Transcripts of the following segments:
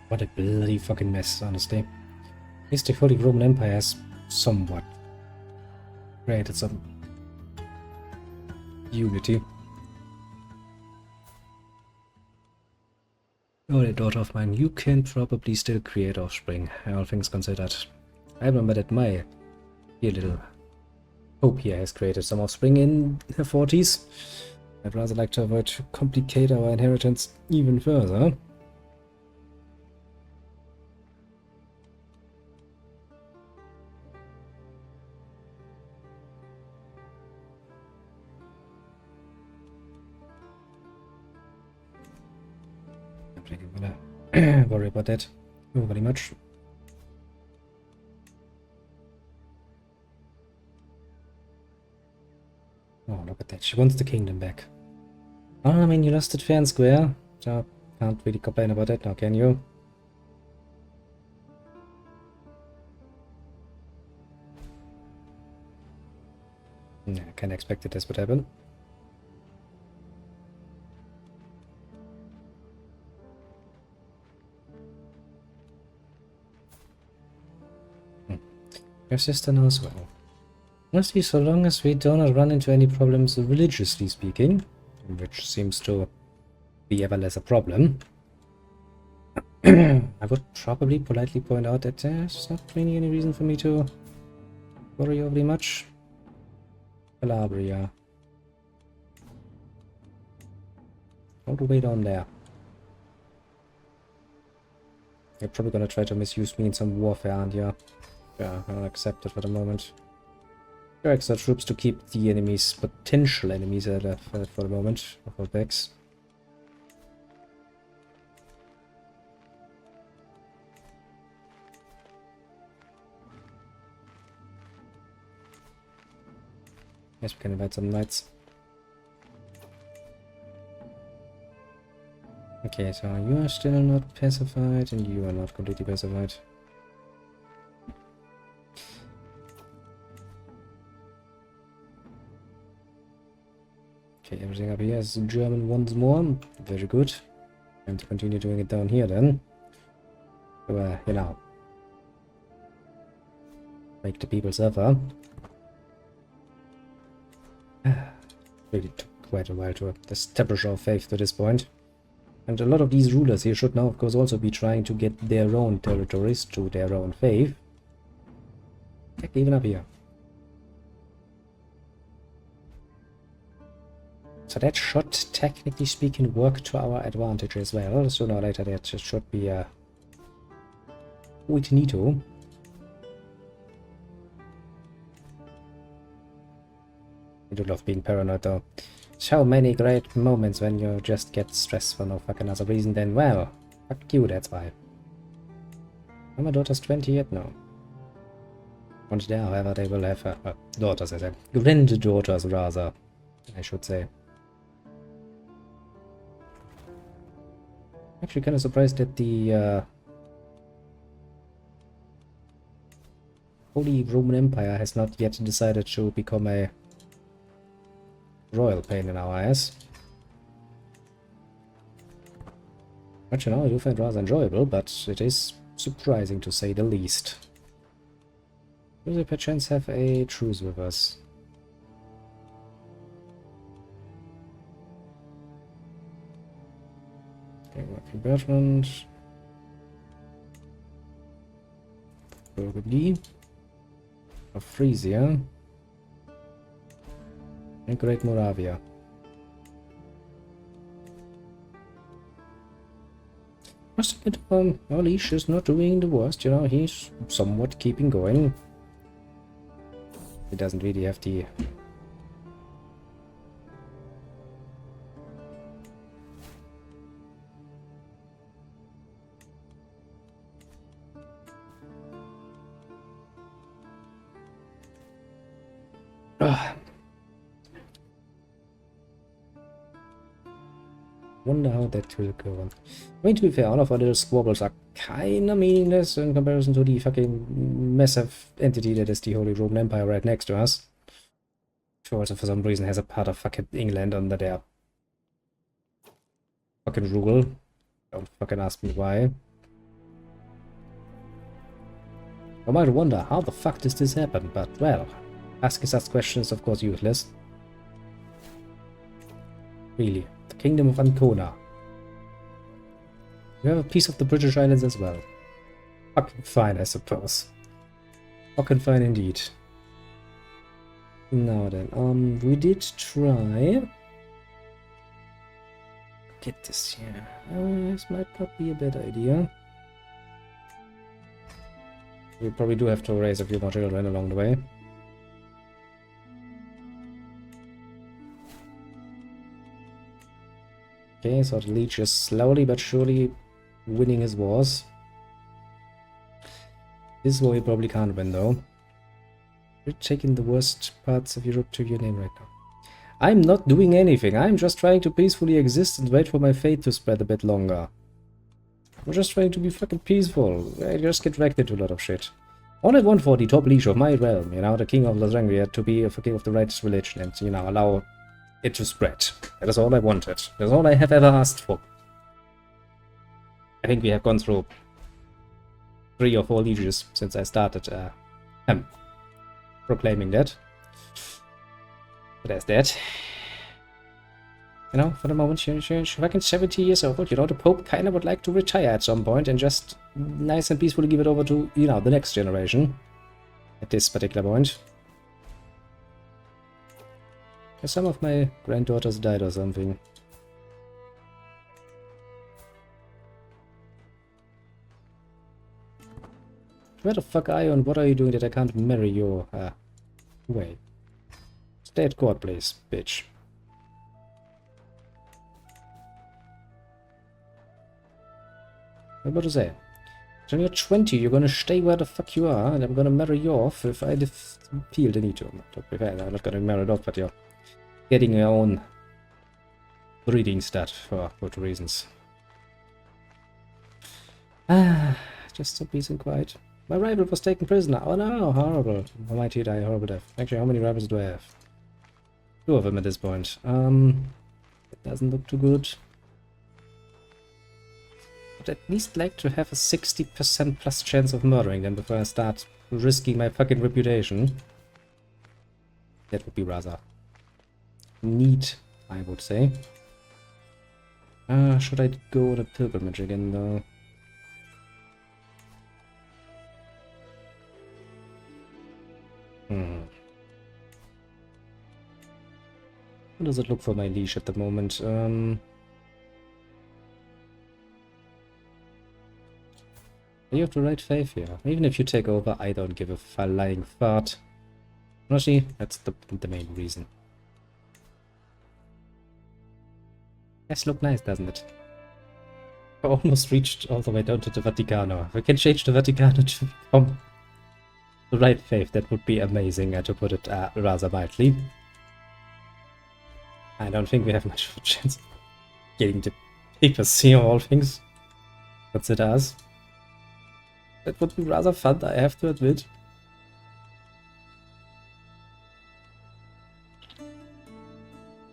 What a bloody fucking mess, honestly. At least the Holy Roman Empire has somewhat created some unity. Only daughter of mine, you can probably still create offspring, all things considered. I remember that my dear little Hope here has created some offspring in her 40s. I'd rather like to avoid to complicate our inheritance even further. I'm not really gonna worry about that very much. Oh, look at that. She wants the kingdom back. Oh, I mean, you lost it fair and square, so can't really complain about that now, can you? Yeah, I kinda expected this would happen. Your sister knows well. Honestly, so long as we do not run into any problems religiously speaking, which seems to be ever less a problem, I would probably politely point out that there's not really any reason for me to worry overly much. Calabria. All the way down there. You're probably gonna try to misuse me in some warfare, aren't you? Yeah, I'll accept it for the moment. Extra troops to keep the enemies, potential enemies, for the moment, of our backs. Yes, we can invite some knights. Okay, so you are still not pacified, and you are not completely pacified. Okay, everything up here is German once more. Very good. Time to continue doing it down here then. So, you know, make the people suffer. Really took quite a while to establish our faith to this point. And a lot of these rulers here should now, of course, also be trying to get their own territories to their own faith. Heck, even up here. So that should, technically speaking, work to our advantage as well. Sooner or later that should be Uitnito. I do love being paranoid though. So many great moments when you just get stressed for no fucking other reason then, well, fuck you, that's why. And my daughter's 20 yet? No. And there, however, they will have daughters, I said. Granddaughters, rather, I should say. Actually kind of surprised that the Holy Roman Empire has not yet decided to become a royal pain in our ass. Which, you know, I do find rather enjoyable, but it is surprising to say the least. Do they perchance have a truce with us? Okay, Bertrand. Burgundy. Of Frisia. And Great Moravia. Must admit, Alish is not doing the worst, you know, he's somewhat keeping going. He doesn't really have the... Wonder how that will go on. I mean, to be fair, all of our little squabbles are kinda meaningless in comparison to the fucking massive entity that is the Holy Roman Empire right next to us. Who also for some reason has a part of fucking England under their fucking rule. Don't fucking ask me why. I might wonder how the fuck does this happen, but well, asking such questions is of course useless. Really, the Kingdom of Ancona. You have a piece of the British Islands as well. Fucking fine, I suppose. Fucking fine indeed. Now then, we did try... Get this here. This might not be a bad idea. We probably do have to raise a few more children along the way. Okay, so the leech is slowly but surely winning his wars. This war he probably can't win though. You're taking the worst parts of Europe to your name right now. I'm not doing anything. I'm just trying to peacefully exist and wait for my fate to spread a bit longer. I'm just trying to be fucking peaceful. I just get dragged into a lot of shit. All I want for the top leash of my realm, you know, the king of Lasangria, to be a king of the right religion and, you know, allow it to spread. That is all I wanted. That's all I have ever asked for. I think we have gone through 3 or 4 lieges since I started proclaiming that. But there's that. You know, for the moment, she's fucking 70 years old. You know, the Pope kind of would like to retire at some point and just nice and peacefully give it over to, you know, the next generation. At this particular point. Some of my granddaughters died or something. Where the fuck are you and what are you doing that I can't marry your... Wait. Stay at court, please, bitch. What about to say? When you're 20, you're gonna stay where the fuck you are, and I'm gonna marry you off if I feel the need to. I'm not gonna marry it off, but you're getting your own breeding stat for good reasons. Just so peace and quiet. My rival was taken prisoner. Oh no, horrible. I might he die a horrible death. Actually, how many rivals do I have? 2 of them at this point. It doesn't look too good. I'd at least like to have a 60% plus chance of murdering them before I start risking my fucking reputation. That would be rather neat, I would say. Should I go on a pilgrimage again though? How does it look for my leash at the moment? You have the right faith here. Even if you take over, I don't give a flying fart. Honestly, that's the main reason. Yes, look nice, doesn't it? I almost reached all the way down to the Vaticano. If we can change the Vaticano to become the right faith, that would be amazing, to put it rather mildly. I don't think we have much of a chance of getting the papacy of all things. Consider us. That would be rather fun, I have to admit.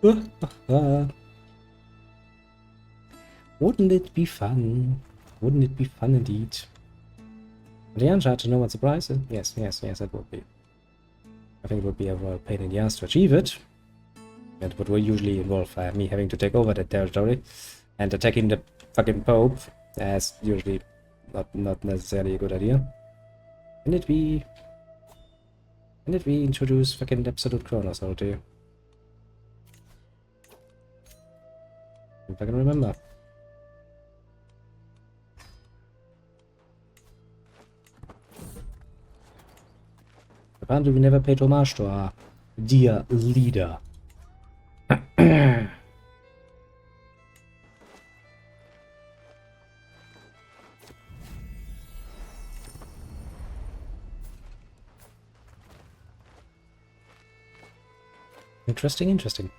Wouldn't it be fun? Wouldn't it be fun indeed? The Uncharted no one surprise? Yes, it would be. I think it would be a real pain in the ass to achieve it. That would usually involve me having to take over that territory and attacking the fucking Pope. That's usually not necessarily a good idea. Can it be introduce fucking absolute chronos to you? If I can remember. Apparently we never paid homage to our dear leader. Interesting.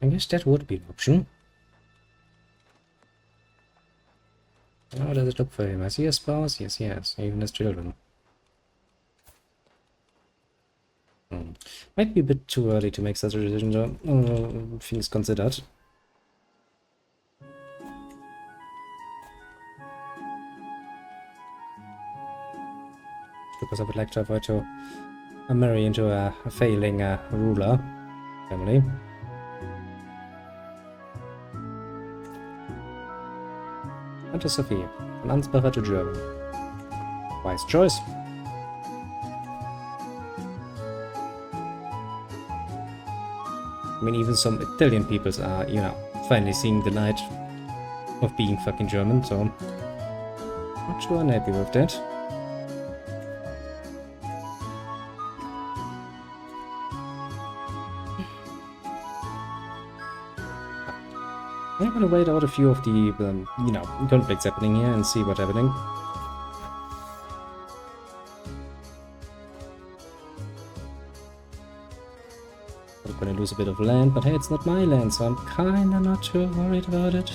I guess that would be an option. How does it look for him? Has he a spouse? Yes, even his children. Might be a bit too early to make such a decision, though. Things considered. Because I would like to avoid to marry into a failing ruler family. Santa Sophie, an Ansbacher to German. Wise choice. I mean, even some Italian peoples are, you know, finally seeing the light of being fucking German, so not sure I'm happy with that. I'm gonna wait out a few of the, you know, conflicts happening here and see what's happening. I'm gonna lose a bit of land, but hey, it's not my land, so I'm kinda not too worried about it.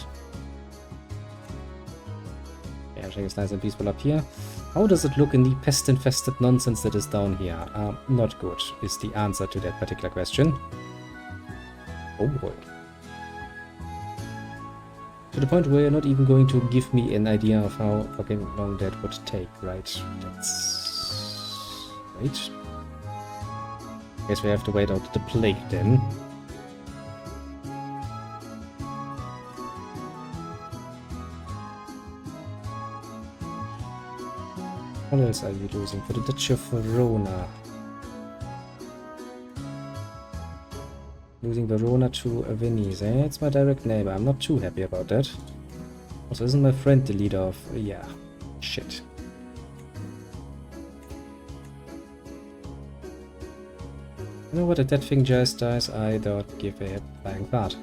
Yeah, everything is nice and peaceful up here. How does it look in the pest-infested nonsense that is down here? Not good, is the answer to that particular question. Oh boy. To the point where you're not even going to give me an idea of how fucking long that would take, right? That's... right. Guess we have to wait out the plague then. What else are you losing? For the Duchy of Verona. Losing Verona to Venice. It's my direct neighbor. I'm not too happy about that. Also, isn't my friend the leader of... yeah. Shit. You know what? If that thing just dies, I don't give a flying fart.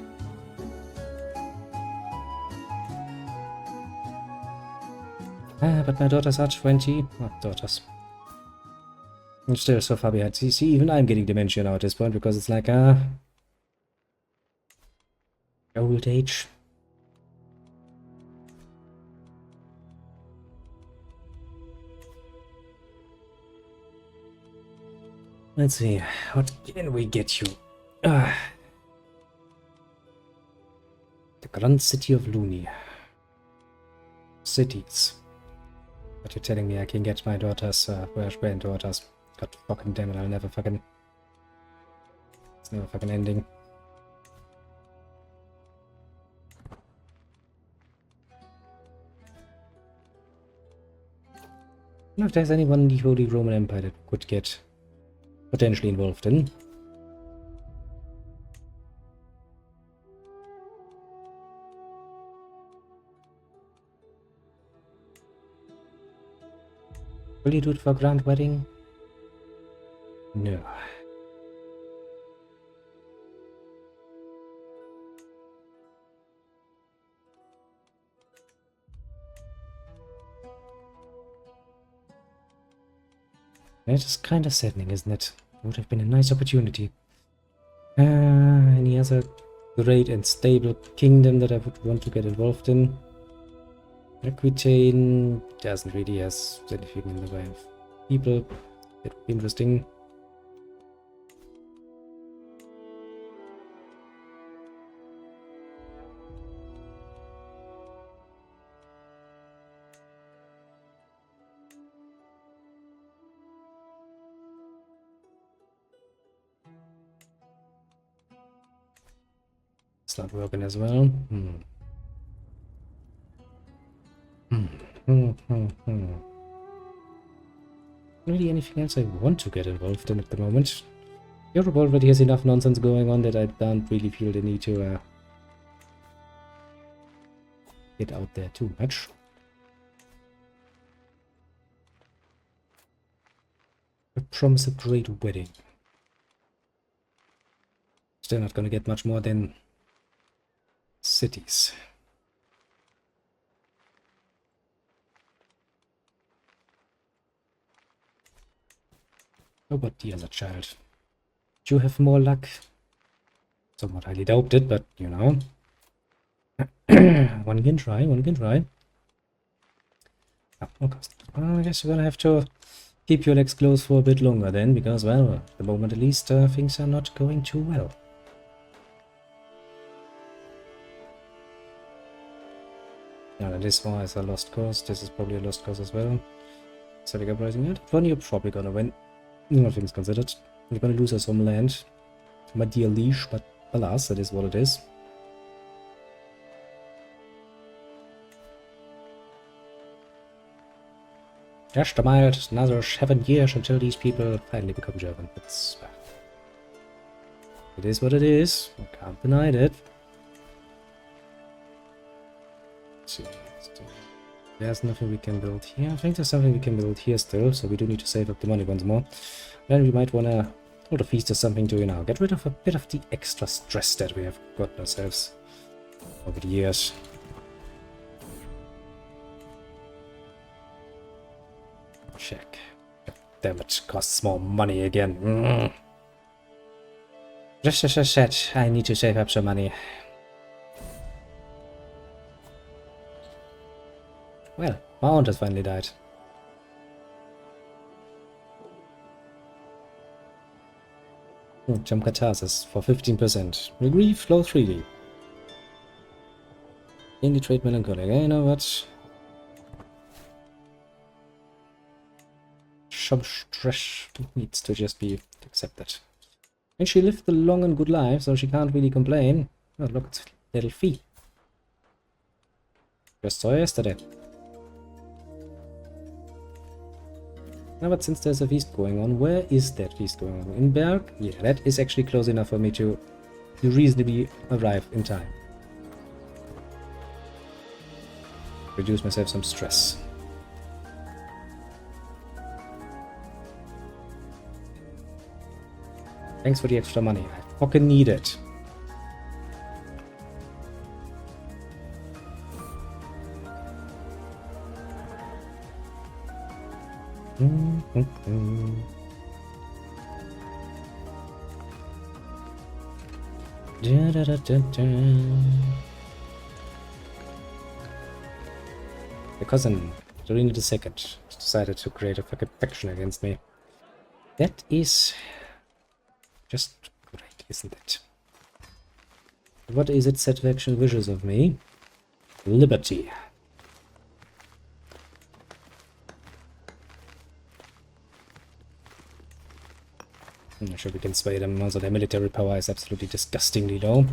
But my daughters are 20. Oh, daughters. I'm still so far behind. See, even I'm getting dementia now at this point because it's like, old age. Let's see, what can we get you? The Grand City of Luni. Cities. But you're telling me I can get my daughters, granddaughters. God fucking damn it, I'll never fucking... it's never fucking ending. I don't know if there's anyone in the Holy Roman Empire that could get potentially involved in. Will you do it for a grand wedding? No. That is kind of saddening, isn't it? Would have been a nice opportunity. Any other great and stable kingdom that I would want to get involved in? Aquitaine doesn't really have anything in the way of people. It would be interesting. It's not working as well. Really anything else I want to get involved in at the moment? Europe already has enough nonsense going on that I don't really feel the need to get out there too much. I promise a great wedding. Still not gonna get much more than cities. How about the other child? Do you have more luck? Somewhat highly doubted, but you know. One can try, one can try. Oh, okay. I guess we're gonna have to keep your legs closed for a bit longer then, because, well, at the moment at least, things are not going too well. Yeah, this one is a lost cause. This is probably a lost cause as well. Setting up rising it. One you're probably gonna win. All things considered. You're gonna lose us some land, my dear liege, but alas, that is what it is. Just a mild, another 7 years until these people finally become German. It's, it is what it is. I can't deny it. Let's see. There's nothing we can build here. I think there's something we can build here still, so we do need to save up the money once more. Then we might want to hold a feast or something to, you know, get rid of a bit of the extra stress that we have gotten ourselves over the years. Check. God damn it, costs more money again. Just as I said, I need to save up some money. Well, my aunt has finally died. Jump catharsis for 15%. Regrieve, flow 3D. Indie trade melancholic. You know what? Some stress needs to just be accepted. And she lived a long and good life, so she can't really complain. Oh, look at little fee. Just saw her yesterday. Now, but since there's a feast going on, where is that feast going on? In Berg? Yeah, that is actually close enough for me to reasonably arrive in time. Reduce myself some stress. Thanks for the extra money. I fucking need it. The cousin, Dorina II, decided to create a fucking faction against me. That is just great, isn't it? What is it that faction wishes of me? Liberty. I'm not sure we can sway them. Also, their military power is absolutely disgustingly low.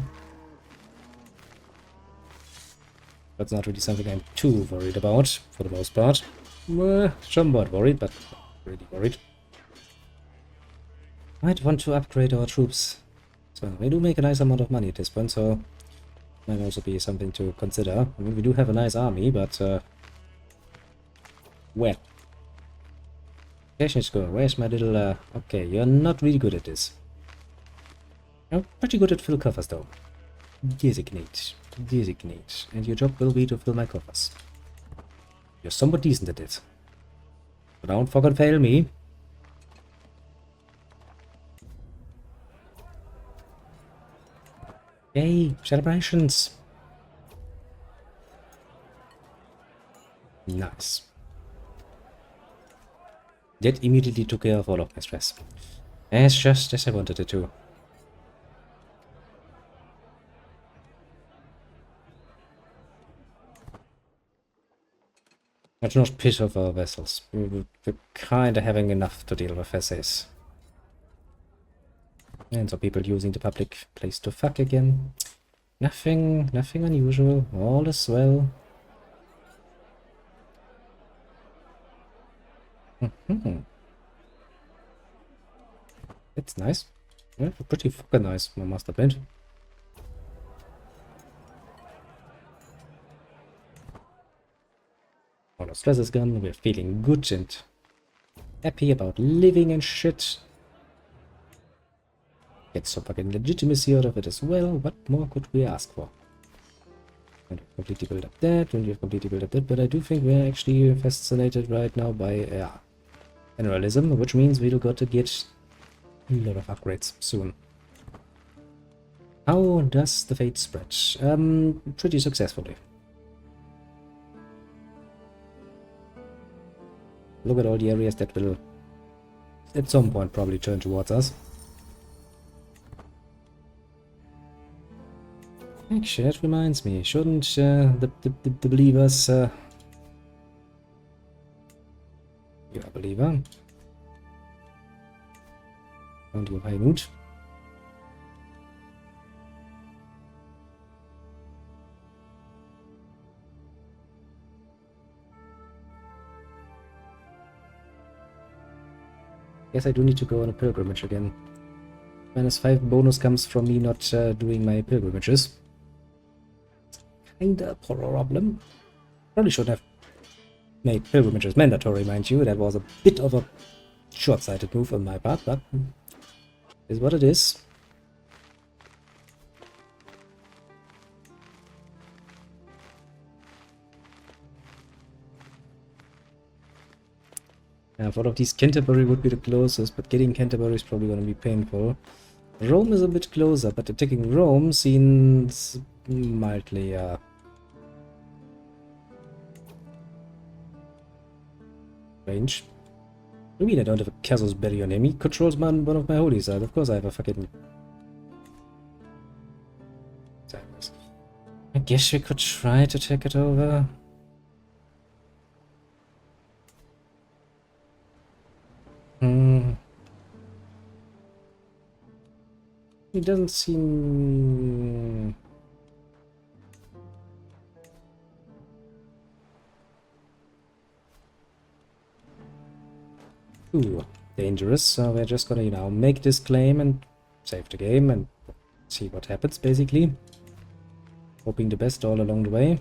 That's not really something I'm too worried about, for the most part. Somewhat worried, but not really worried. Might want to upgrade our troops. So, we do make a nice amount of money at this point, so might also be something to consider. I mean, we do have a nice army, but well. Education score. Where's my little okay, you're not really good at this. You're pretty good at fill coffers though. Designate. Designate. And your job will be to fill my coffers. You're somewhat decent at it. But don't fucking fail me. Yay! Celebrations! Nice. That immediately took care of all of my stress. As just as I wanted it to. Let's not piss off our vessels. We're kinda having enough to deal with as is. And so people using the public place to fuck again. Nothing unusual. All is well. It's nice. Yeah, pretty fucking nice, I must admit. All the stress is gone, we're feeling good and happy about living and shit. Get some fucking legitimacy out of it as well. What more could we ask for? And we've completely built up that, and we've completely built up that, but I do think we're actually fascinated right now by generalism, which means we'll got to get a lot of upgrades soon. How does the fate spread? Pretty successfully. Look at all the areas that will at some point probably turn towards us. Actually, that reminds me, shouldn't the believers... you're a believer. Und die high mood. Guess I do need to go on a pilgrimage again. -5 bonus comes from me not doing my pilgrimages. Kinda a problem. Probably should have made pilgrimages mandatory, mind you. That was a bit of a short-sighted move on my part, but is what it is. One of these, Canterbury would be the closest, but getting Canterbury is probably going to be painful. Rome is a bit closer, but attacking Rome seems mildly range. What do you mean I don't have a Casus Belli on him? He controls one of my holy side. Of course I have a fucking... I guess we could try to take it over. He doesn't seem... Ooh, dangerous. So we're just gonna, you know, make this claim and save the game and see what happens, basically. Hoping the best all along the way.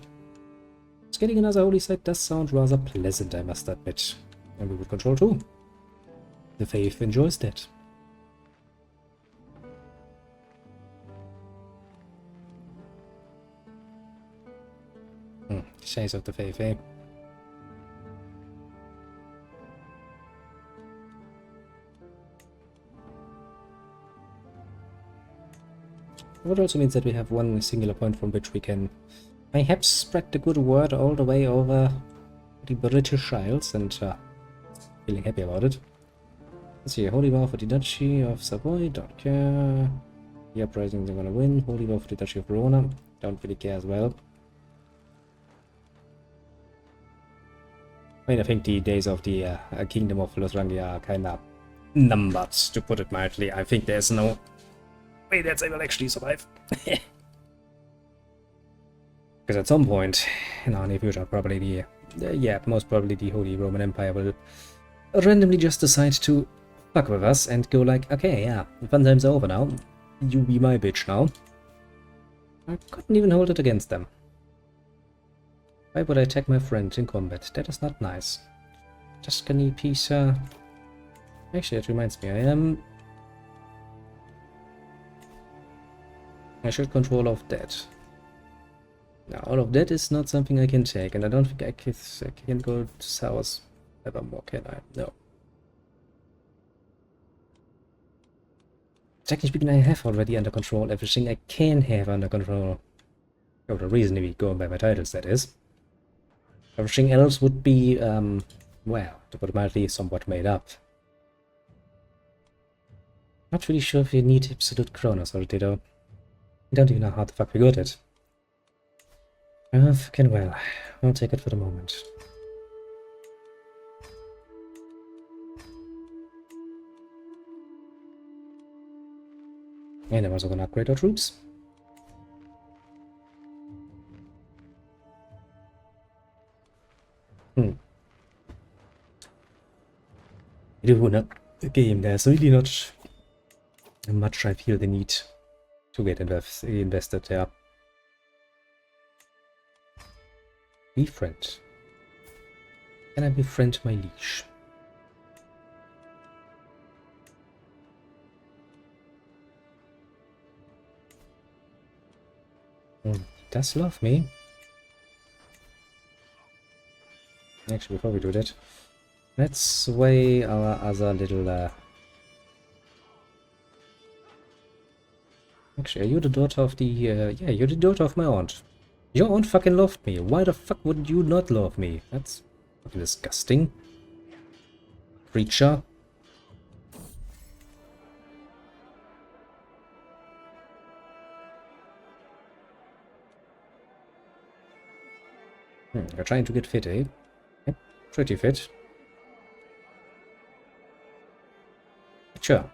Just getting another holy site does sound rather pleasant, I must admit. And we would control too. The faith enjoys that. Shades of the faith, eh? What also means that we have one singular point from which we can perhaps spread the good word all the way over the British Isles, and feeling happy about it. Let's see, Holy War for the Duchy of Savoy, don't care. The uprisings are gonna win. Holy War for the Duchy of Verona, don't really care as well. I mean, I think the days of the Kingdom of Lotharingia are kinda numbered, to put it mildly. I think there's no way that they will actually survive. Because at some point in our near future, probably most probably the Holy Roman Empire will randomly just decide to fuck with us and go like, okay, yeah, the fun time's over now. You be my bitch now. I couldn't even hold it against them. Why would I attack my friend in combat? That is not nice. Tuscany, Pisa... Actually, that reminds me, I should control all of that. Now, all of that is not something I can take, and I don't think I can go south evermore, can I? No. Technically speaking, I have already under control everything I can have under control. For the reason to be going by my titles, that is. Everything else would be, well, to put it mildly, somewhat made up. Not really sure if you need absolute Chronos already, though. I don't even know how the fuck we got it. Fucking well. I'll take it for the moment. And I'm also gonna upgrade our troops. I do wanna a game. There's really not much I feel the need to get invested there. Befriend. Can I befriend my liege? He does love me. Actually, before we do that, let's sway our other little... Actually, are you the daughter of the... yeah, you're the daughter of my aunt. Your aunt fucking loved me. Why the fuck would you not love me? That's fucking disgusting. Creature. You're trying to get fit, eh? Yep, pretty fit. Sure.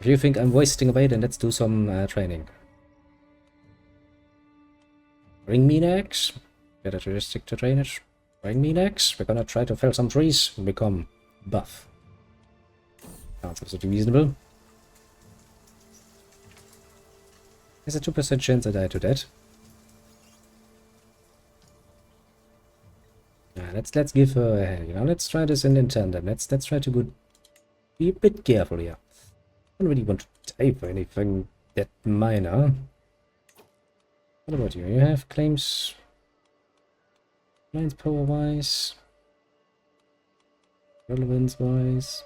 If you think I'm wasting away, then let's do some training. Bring me next. Better to just stick to drainage. Bring me next. We're gonna try to fell some trees and become buff. Sounds absolutely reasonable. There's a 2% chance that I do that. Let's give her a hand, you know. Let's try this in tandem. Let's try to be a bit careful here. I don't really want to die for anything that minor. What about you? You have claims power-wise, relevance-wise.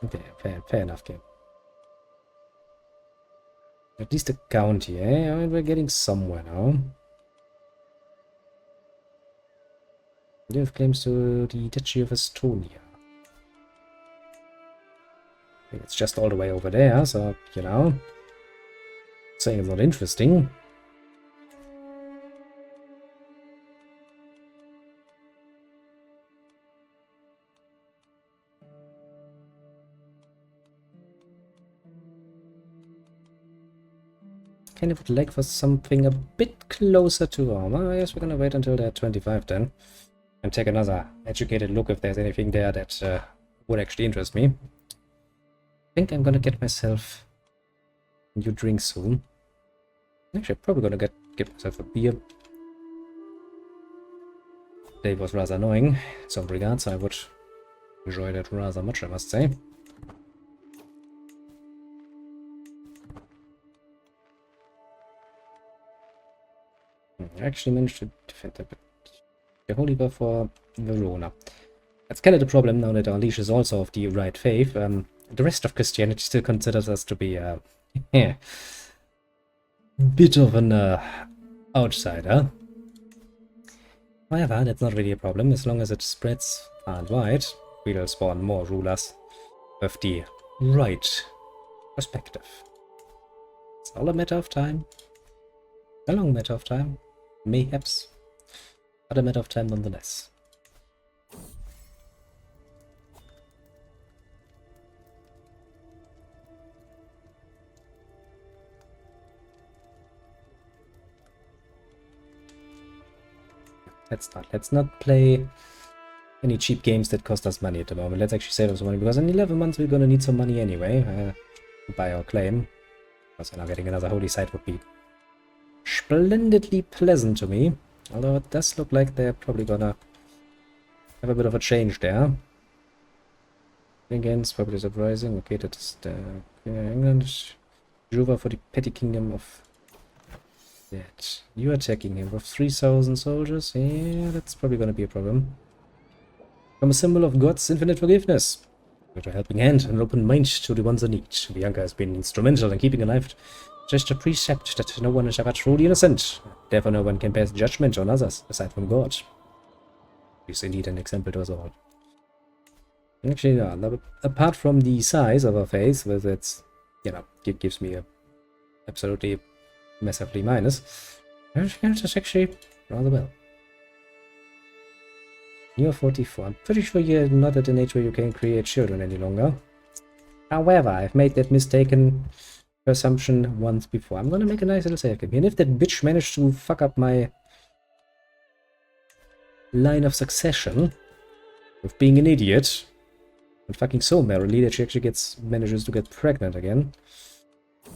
Okay, fair enough game. At least a county, eh? I mean, we're getting somewhere now. You have claims to the Duchy of Estonia. I think it's just all the way over there, so, you know. Saying it's not interesting. Kind of would like for something a bit closer to armor. I guess we're gonna wait until they're 25 then. And take another educated look if there's anything there that would actually interest me. I think I'm gonna get myself a new drink soon. Actually, I'm probably gonna get myself a beer. Today was rather annoying in some regards. I would enjoy that rather much, I must say. I actually managed to defend the Holy War for Verona. That's kind of the problem now that our leash is also of the right faith. The rest of Christianity still considers us to be a bit of an outsider. However, that's not really a problem. As long as it spreads far and wide, we'll spawn more rulers with the right perspective. It's all a matter of time. A long matter of time. Mayhaps. But a matter of time nonetheless. Let's not play any cheap games that cost us money at the moment. Let's actually save us money, because in 11 months we're gonna need some money anyway to buy our claim. Also now getting another holy site would be splendidly pleasant to me. Although it does look like they're probably gonna have a bit of a change there. Again, it's probably surprising. Okay, that's England. Juva for the petty kingdom of that. You attacking him with 3,000 soldiers? Yeah, that's probably gonna be a problem. Become a symbol of God's infinite forgiveness. With a helping hand and an open mind to the ones in need. Bianca has been instrumental in keeping alive just a precept that no one is ever truly innocent. Therefore no one can pass judgment on others, aside from God. Is indeed an example to us all. Actually, no, apart from the size of our face, with its, you know, it gives me a absolutely massively minus, it's actually rather well. You're 44. I'm pretty sure you're not at an age where you can create children any longer. However, I've made that mistaken assumption once before. I'm gonna make a nice little save game here. And if that bitch managed to fuck up my line of succession with being an idiot and fucking so merrily that she actually manages to get pregnant again,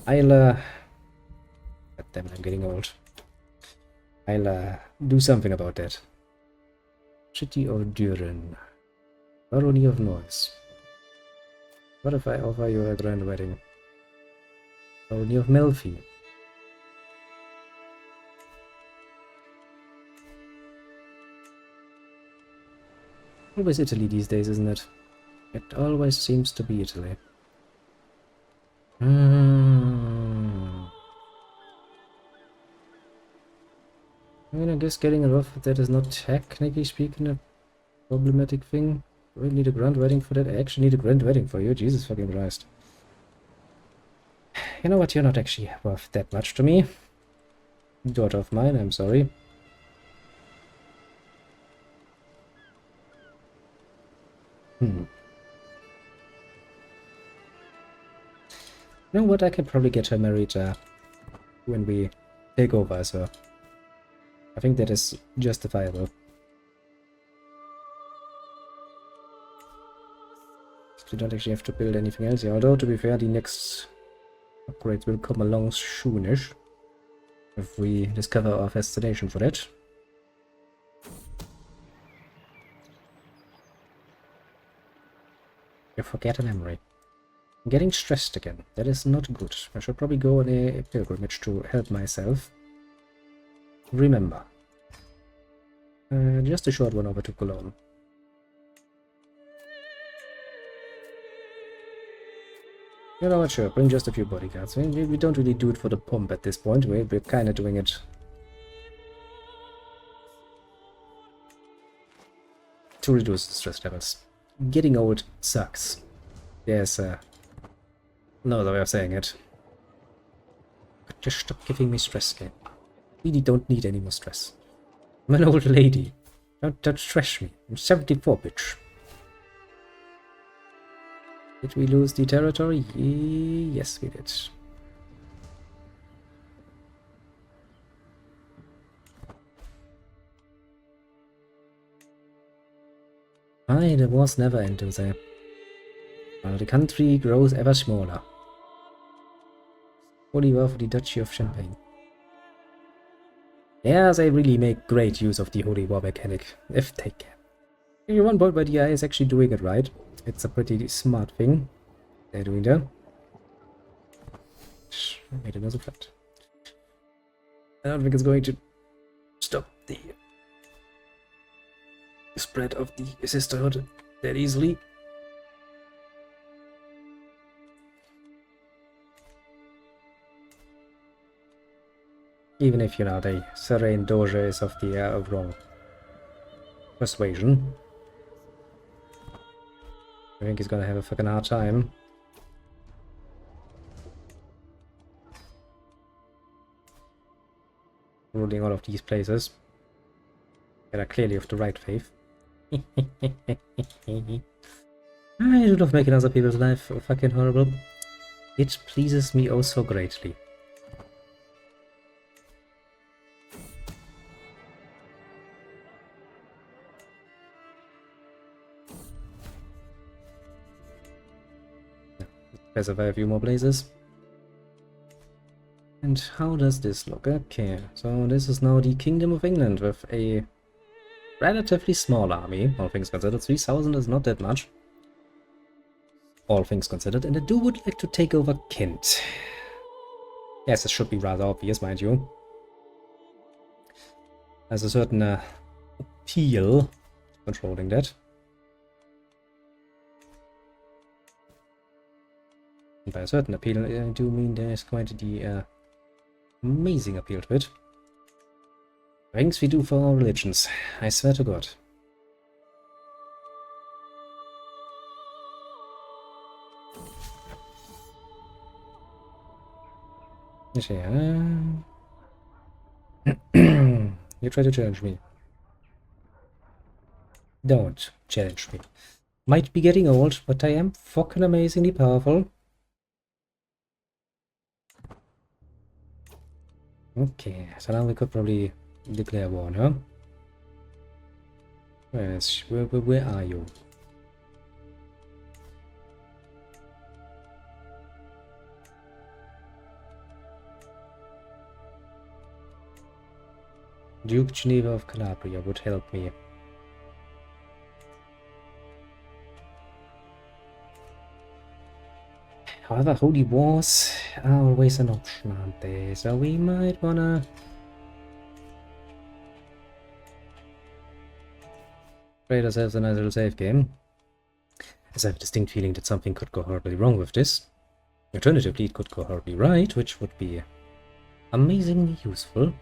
I'll God damn it, I'm getting old. I'll do something about that. City of Düren. Barony of Noise. What if I offer you a grand wedding? Barony of Melfi. Always Italy these days, isn't it? It always seems to be Italy. I mean, I guess getting a rough with that is not technically speaking a problematic thing. Do I need a grand wedding for that? I actually need a grand wedding for you. Jesus fucking Christ. You know what? You're not actually worth that much to me. Daughter of mine, I'm sorry. You know what? I can probably get her married when we take over as her. I think that is justifiable. We don't actually have to build anything else here. Although, to be fair, the next upgrades will come along soonish. If we discover our fascination for that. You forget a memory. I'm getting stressed again. That is not good. I should probably go on a pilgrimage to help myself. Remember. Just a short one over to Cologne. You know what, sure, bring just a few bodyguards. We don't really do it for the pomp at this point. We're kind of doing it to reduce the stress levels. Getting old sucks. There's no other way of saying it. But just stop giving me stress, game. Really don't need any more stress. I'm an old lady. Don't stress me. I'm 74, bitch. Did we lose the territory? Yes, we did. The wars never end, do they? The country grows ever smaller. Holy war for the Duchy of Champagne. Yeah, they really make great use of the Holy War mechanic, if they can. You're one point where the AI is actually doing it right. It's a pretty smart thing they're doing there. Made another flat. I don't think it's going to stop the spread of the sisterhood that easily. Even if, you know, the Serene Doge is of the wrong persuasion. I think he's gonna have a fucking hard time. Ruling all of these places that are clearly of the right faith. I do love making other people's life fucking horrible. It pleases me oh so greatly. Specify a few more blazes. And how does this look? Okay, so this is now the Kingdom of England with a relatively small army, all things considered. 3,000 is not that much. All things considered, and I would like to take over Kent. Yes, this should be rather obvious, mind you. There's a certain appeal controlling that. And by a certain appeal, I do mean there is quite the amazing appeal to it. Things we do for our religions, I swear to God. Yeah. You try to challenge me. Don't challenge me. Might be getting old, but I am fucking amazingly powerful. Okay, so now we could probably declare war, huh? Where are you? Duke Geneva of Calabria would help me. However, holy wars are always an option, aren't they? So we might wanna trade ourselves a nice little save game. As I have a distinct feeling that something could go horribly wrong with this. Alternatively, it could go horribly right, which would be amazingly useful.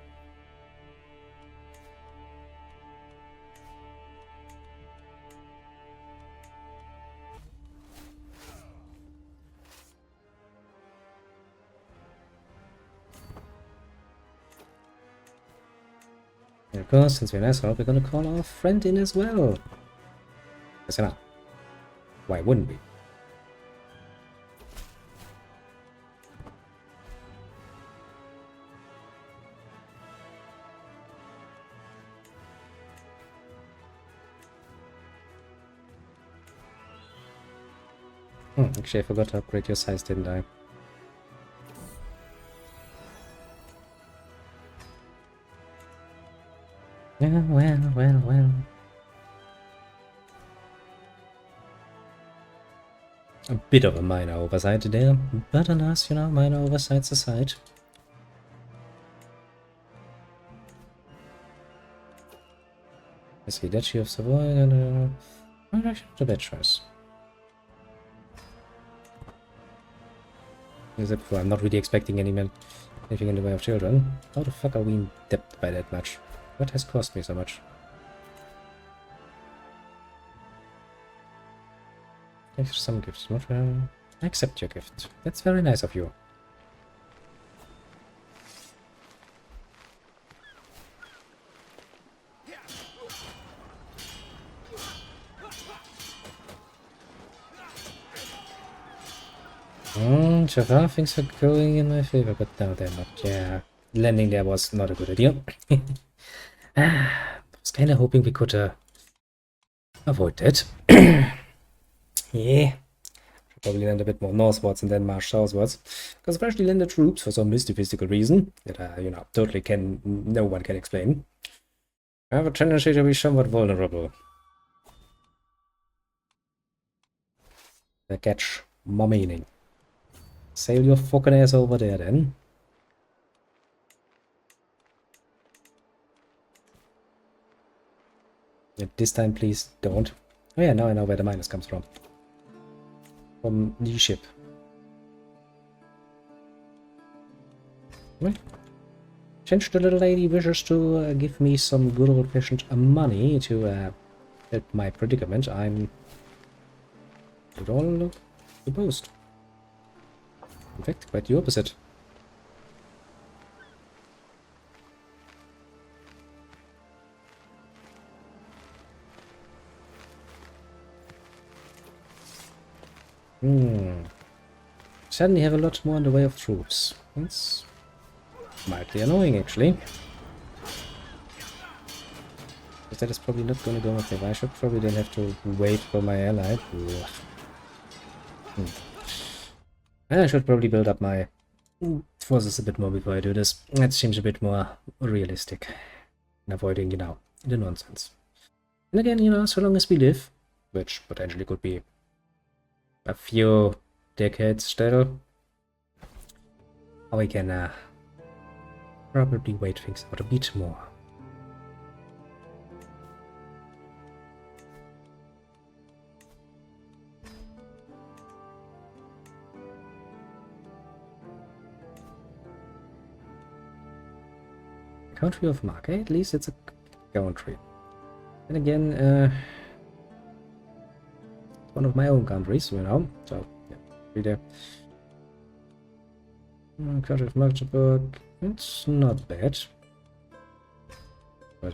And of course, since we're an asshole, we're gonna call our friend in as well. Because, you know, why wouldn't we? Actually, I forgot to upgrade your size, didn't I? Yeah, well. A bit of a minor oversight there, but alas, you know, minor oversights aside. I see Duchy of Savoy and actually not a bad choice. Except for I'm not really expecting anything in the way of children. How the fuck are we in debt by that much? What has cost me so much? Thanks for some gifts. Not I accept your gift. That's very nice of you. So far things are going in my favor, but now they're not. Yeah, landing there was not a good idea. I was kind of hoping we could avoid that. Yeah, should probably land a bit more northwards and then march southwards, because I've actually landed troops for some mystical reason that you know, totally no one can explain. I have a tendency to be somewhat vulnerable. I catch my meaning. Sail your fucking ass over there then. This time please don't. Oh yeah, now I know where the minus comes from. From the ship. Right. Since the little lady wishes to give me some good old-fashioned money to help my predicament, I'm at all opposed. In fact, quite the opposite. Suddenly have a lot more in the way of troops. That's mildly annoying, actually. But that is probably not going to go in favor. I should probably then have to wait for my ally. I should probably build up my forces a bit more before I do this. That seems a bit more realistic. And avoiding, you know, the nonsense. And again, you know, so long as we live, which potentially could be a few decades still, we can probably wait things out a bit more. Country of Mark, at least it's a country. And again, one of my own countries, you know, so yeah, be there. Country of Magdeburg, it's not bad.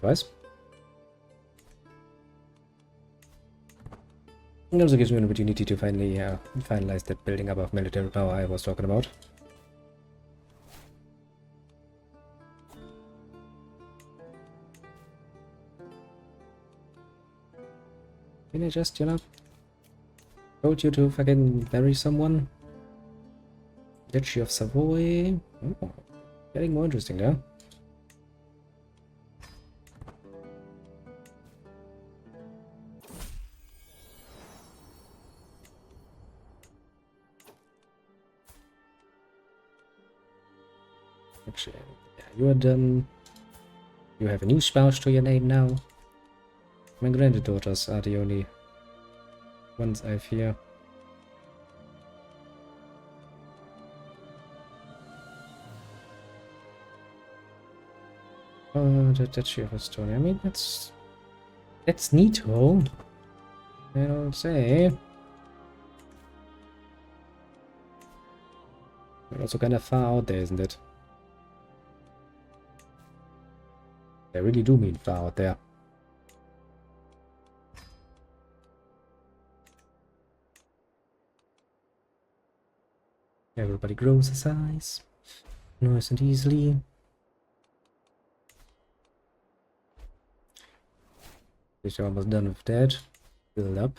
Wise. It also gives me an opportunity to finally finalize that building up of military power I was talking about. Can I just, you know, told you to fucking marry someone? Duchy of Savoy. Oh, getting more interesting now. Actually, yeah, you are done. You have a new spouse to your name now. My granddaughters are the only ones I fear. Oh, the Duchy of Estonia. I mean, that's neato. I'll say. We're also kind of far out there, isn't it? They really do mean far out there. Everybody grows a size, nice and easily. You're almost done with that. Build up.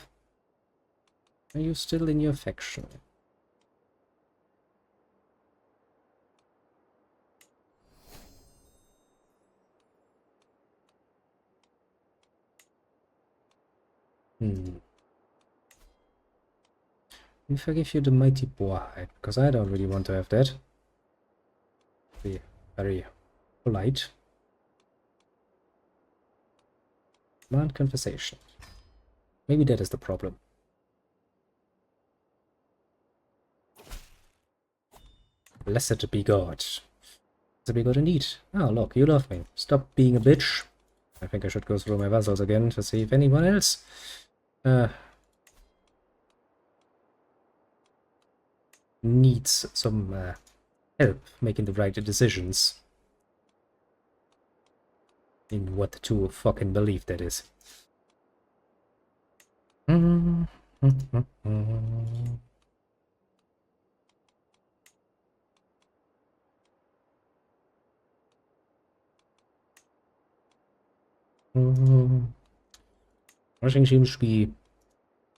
Are you still in your faction? If I give you the mighty boar hide, because I don't really want to have that. Be very polite. Command conversation. Maybe that is the problem. Blessed be God. Blessed be God indeed. Oh, look, you love me. Stop being a bitch. I think I should go through my vassals again to see if anyone else needs some help making the right decisions. In what to fucking believe that is. Everything seems to be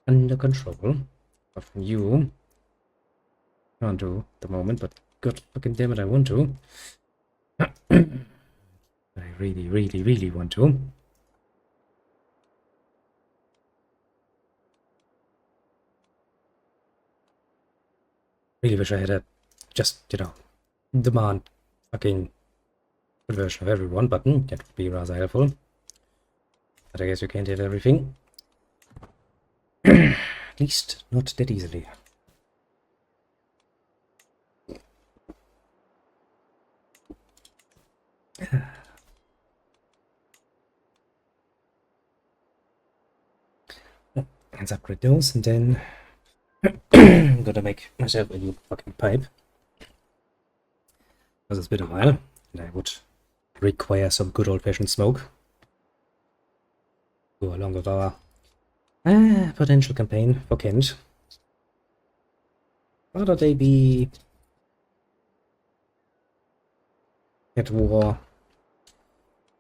under control. Apart from you. Can't do at the moment, but god fucking damn it, I want to. I really, really, really want to. Really wish I had a just, you know, demand fucking conversion of everyone button. That would be rather helpful. But I guess you can't have everything. At least not that easily. Let's upgrade those, and then I'm gonna make myself a new fucking pipe. Because it's been a while, and I would require some good old-fashioned smoke. Go along with our potential campaign for Kent. Rather they be at war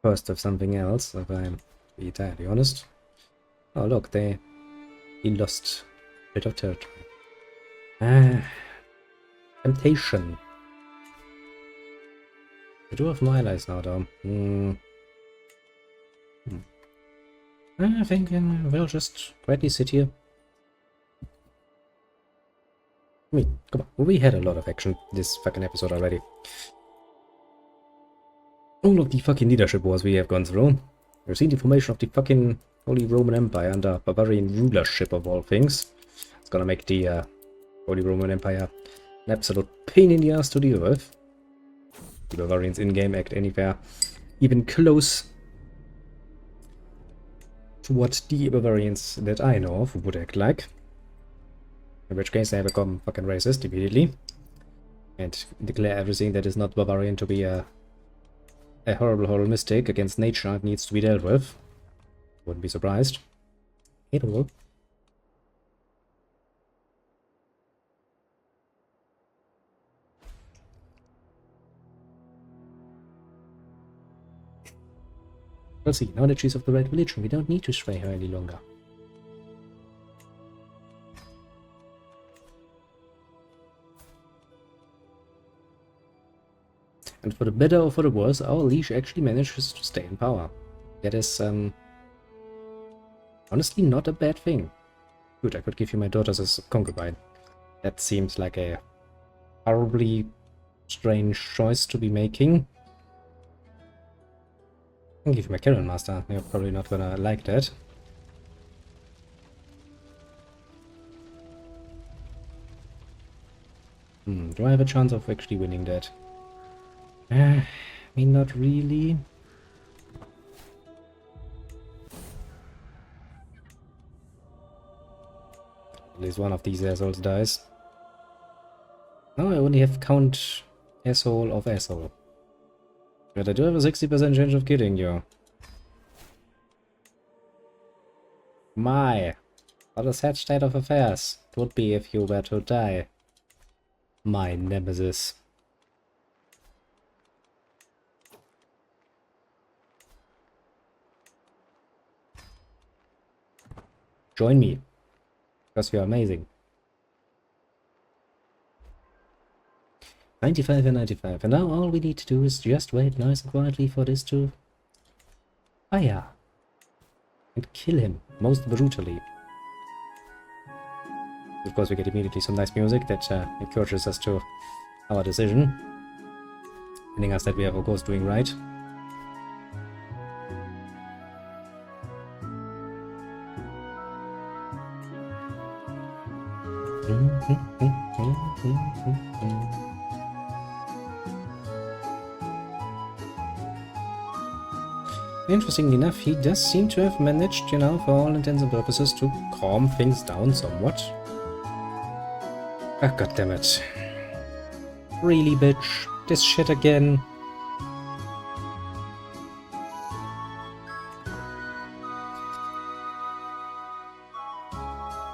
first of something else, if I'm be entirely honest. Oh look, he lost a bit of territory. Temptation. I do have no allies now though. I think we'll just quietly sit here. I mean, come on, we had a lot of action this fucking episode already. All of the fucking leadership wars we have gone through. We've seen the formation of the fucking Holy Roman Empire under barbarian rulership of all things. It's gonna make the Holy Roman Empire an absolute pain in the ass to deal with. The Bavarians in-game act anywhere even close to what the Bavarians that I know of would act like. In which case they become fucking racist immediately. And declare everything that is not Bavarian to be a horrible, horrible mistake against nature. It needs to be dealt with. Wouldn't be surprised. At all. We'll see. Now that she's of the right religion, we don't need to sway her any longer. And for the better or for the worse, our liege actually manages to stay in power. That is, honestly not a bad thing. Good, I could give you my daughters as a concubine. That seems like a horribly strange choice to be making. I'll give you my Karen Master. You're probably not gonna like that. Do I have a chance of actually winning that? I mean, not really. At least one of these assholes dies. Now I only have Count Asshole of Asshole. But I do have a 60% chance of killing you. My, what a sad state of affairs it would be if you were to die. My nemesis. Join me, because you're amazing. 95 and 95, and now all we need to do is just wait nice and quietly for this to fire and kill him most brutally. Of course, we get immediately some nice music that encourages us to our decision, telling us that we are of course doing right. Interestingly enough, he does seem to have managed, you know, for all intents and purposes, to calm things down somewhat. Ah, goddammit. Really, bitch? This shit again?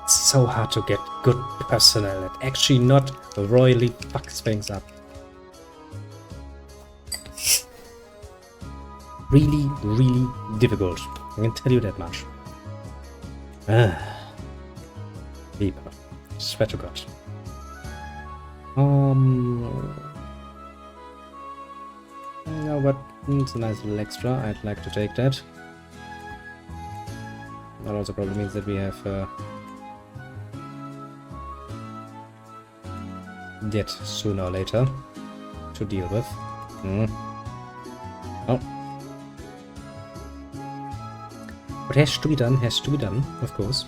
It's so hard to get good personnel that actually not royally fucks things up. Really, really difficult. I can tell you that much. People. Swear to God. No, but it's a nice little extra. I'd like to take that. That also probably means that we have that sooner or later to deal with. Oh. What has to be done, of course.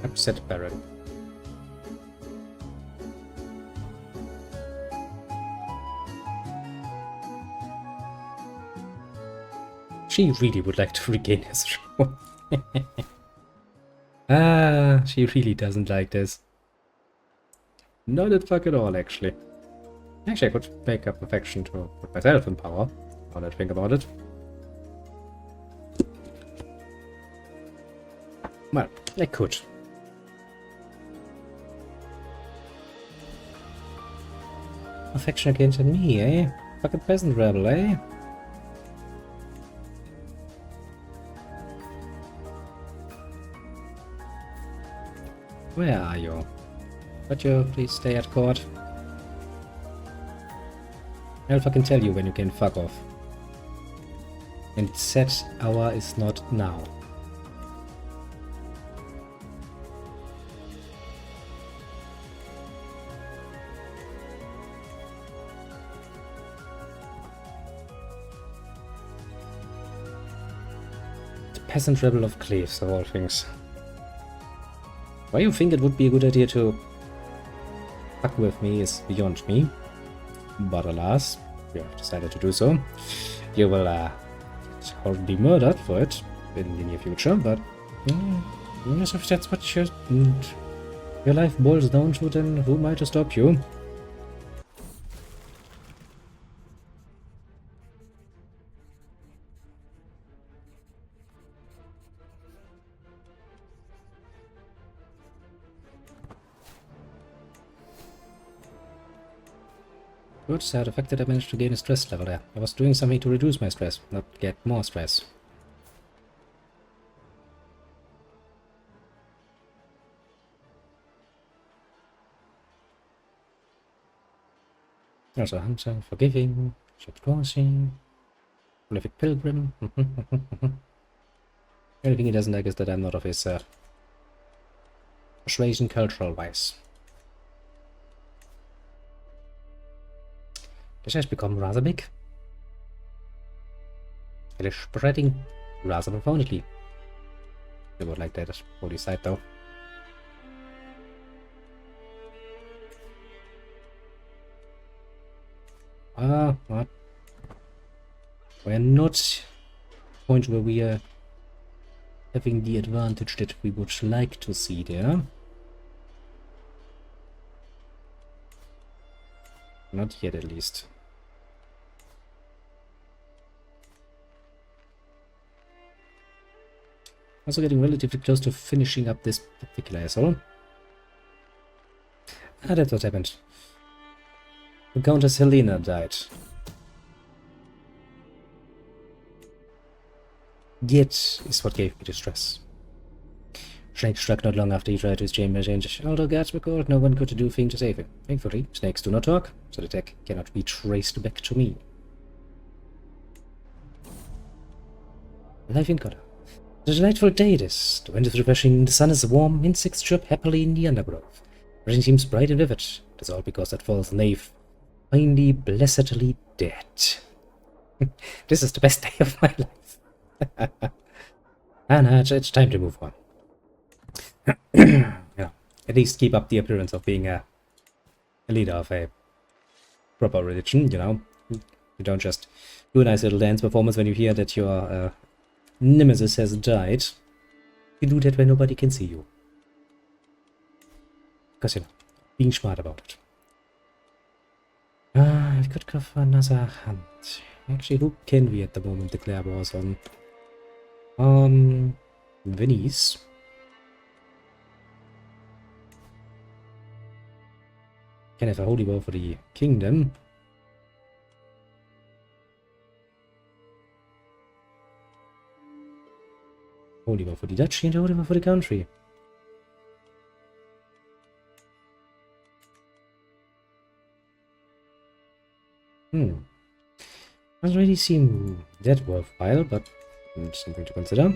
Upset Baron. She really would like to regain his throne. She really doesn't like this. Not at fuck at all, actually. Actually, I could make up affection to put myself in power, now that I think about it. Well, I could. Affection against me, eh? Fucking peasant rebel, eh? Where are you? Could you please stay at court? I'll fucking tell you when you can fuck off. And set hour is not now. The peasant rebel of Cleves, of all things. Why you think it would be a good idea to fuck with me is beyond me. But alas, we have decided to do so. You will be murdered for it in the near future, but if that's what your life boils down to, then who am I to stop you? Good, so the fact that I managed to gain a stress level there. I was doing something to reduce my stress, not get more stress. Also, Hunter, Forgiving, Ship Crossing, Prolific Pilgrim. The only thing he doesn't like is that I'm not of his persuasion cultural-wise. This has become rather big. It is spreading rather profoundly. I would like that as holy site though. What? We're not point where we are having the advantage that we would like to see there. Not yet, at least. Also getting relatively close to finishing up this particular assault. Ah, that's what happened. The Countess Helena died. Yet is what gave me the stress. Snake struck not long after he tried to exchange change. Although guards were called, no one could do a thing to save him. Thankfully, snakes do not talk, so the attack cannot be traced back to me. Life in Cotta. A delightful day it is. The wind is refreshing, the sun is warm, insects chirp happily in the undergrowth. Everything seems bright and vivid. It is all because that false knave finally blessedly dead. This is the best day of my life. No, it's time to move on. Yeah, at least keep up the appearance of being a leader of a proper religion, you know. You don't just do a nice little dance performance when you hear that your nemesis has died. You do that when nobody can see you. Because, you know, being smart about it. I could go for another hunt. Actually, who can we at the moment declare wars on? Venice. Can have a holy war for the kingdom. Holy war for the duchy and holy war for the country. Doesn't really seem that worthwhile, but something to consider.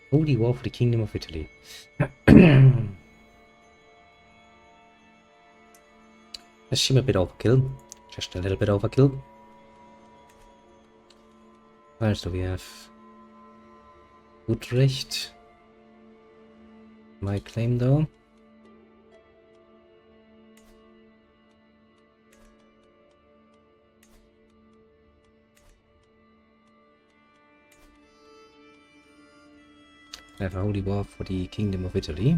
Holy war for the Kingdom of Italy. That seems a bit overkill. Just a little bit overkill. What else do we have? Utrecht. My claim though. I have a holy war for the Kingdom of Italy.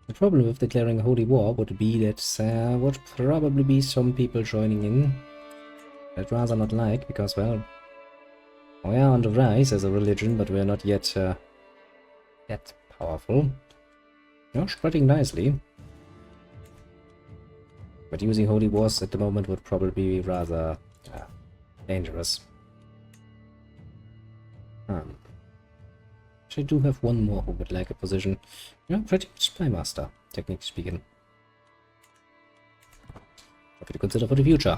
The problem with declaring a holy war would be that there would probably be some people joining in. I'd rather not like, because, well, we are on the rise as a religion, but we're not yet that powerful. You're spreading nicely. But using holy wars at the moment would probably be rather dangerous. I do have one more who would like a position. Yeah, pretty much spy master, technically speaking. Happy to consider for the future.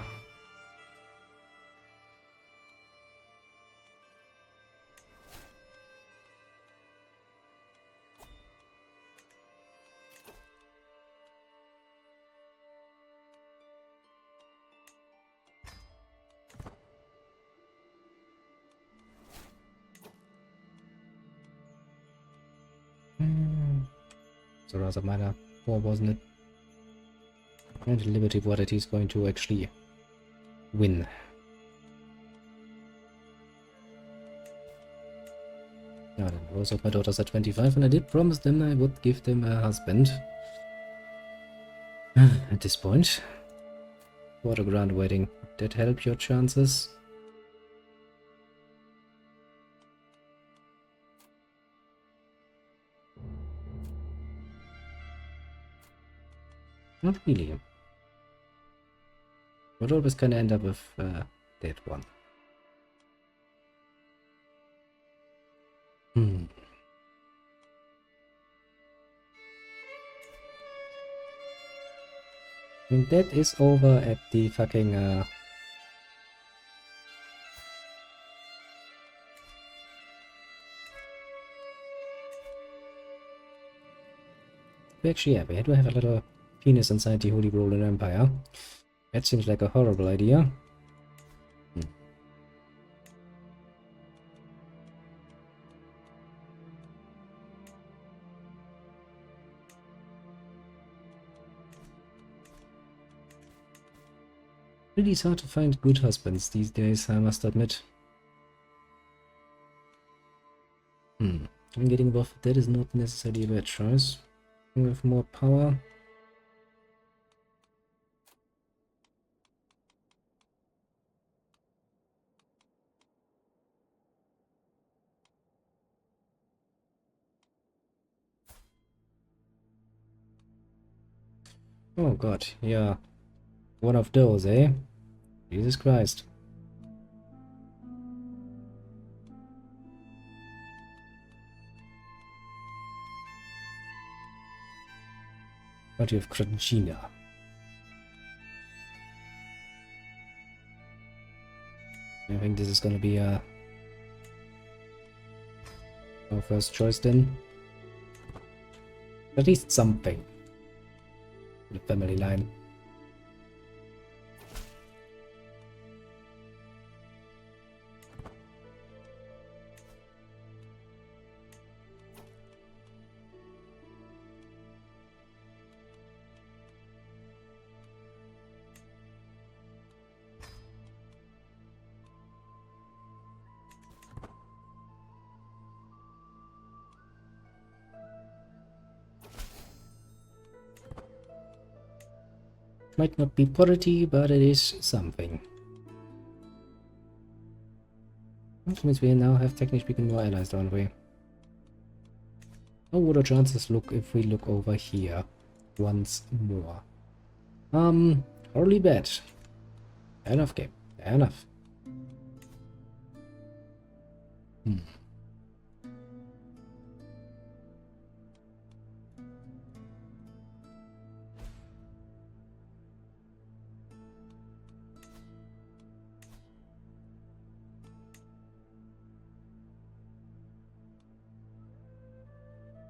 So rather minor war, wasn't it? And Liberty Warranty is going to actually win. Yeah, then both of my daughters are 25, and I did promise them I would give them a husband. At this point. What a grand wedding. Did that help your chances? Not really. Would always kind of end up with that one. I mean, that is over at the fucking we actually have? We had to have a little penis inside the Holy Roman Empire. That seems like a horrible idea. Really is hard to find good husbands these days, I must admit. Getting above that is not necessarily a bad choice. With more power. Oh god, yeah. One of those, eh? Jesus Christ. Party of Kragina. I think this is gonna be our first choice then. At least something. The family line. Might not be pretty, but it is something. Which means we now have technically speaking more allies, don't we? How would our chances look if we look over here once more? Hardly bad. Fair enough, game. Fair enough.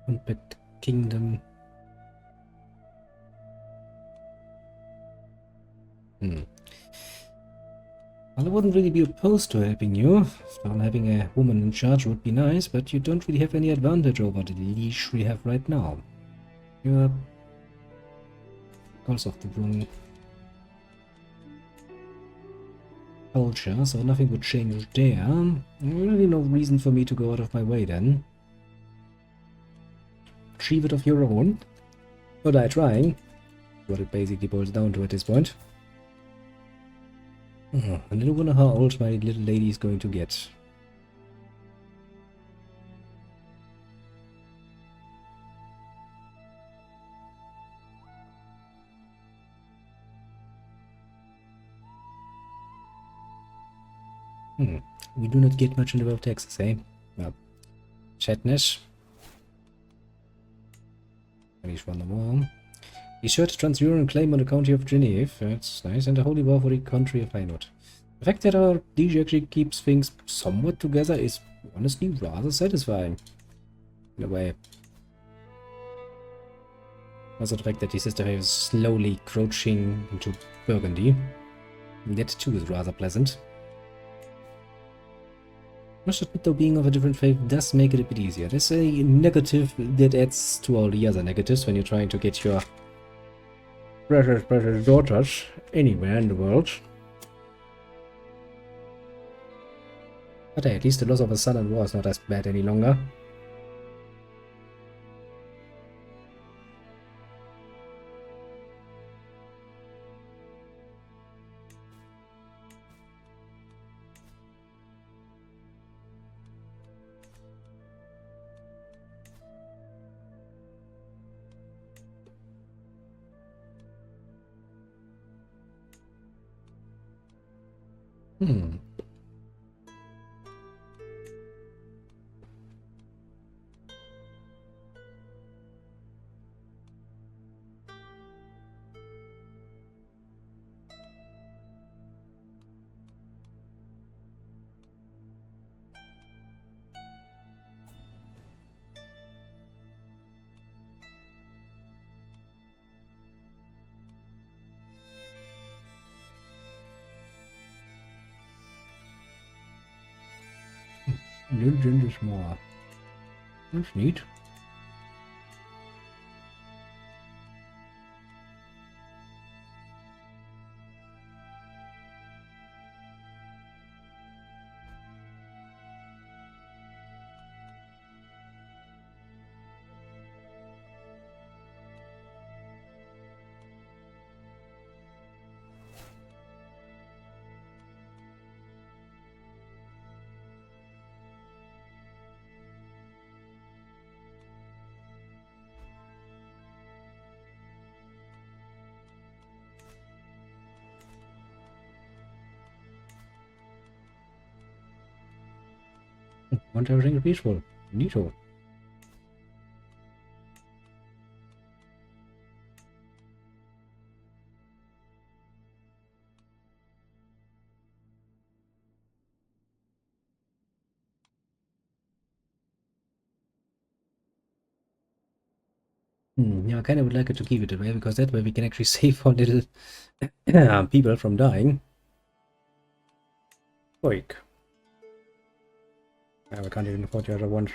Unpicked Kingdom. Well, I wouldn't really be opposed to helping you. Still, having a woman in charge would be nice, but you don't really have any advantage over the leash we have right now. You're also of the wrong culture, so nothing would change there. Really no reason for me to go out of my way then. Achieve it of your own. Or die trying. What it basically boils down to at this point. I don't wonder how old my little lady is going to get. We do not get much in the way of taxes, eh? Well, Chatnish. Finish one more. Be sure to transfer and claim on the county of Geneva. That's nice. And a holy war for the country of Hainaut. The fact that our liege actually keeps things somewhat together is honestly rather satisfying. In a way. Also the fact that the sister is slowly crouching into Burgundy. That too is rather pleasant. Must admit though, being of a different faith does make it a bit easier. There's a negative that adds to all the other negatives when you're trying to get your precious daughters anywhere in the world. But hey, at least the loss of a son-in-law is not as bad any longer. Legend is more. That's neat. Want everything peaceful. Neato. Yeah, I kind of would like it to keep it that way, because that way we can actually save our little people from dying. Oik. I can't even afford the other one.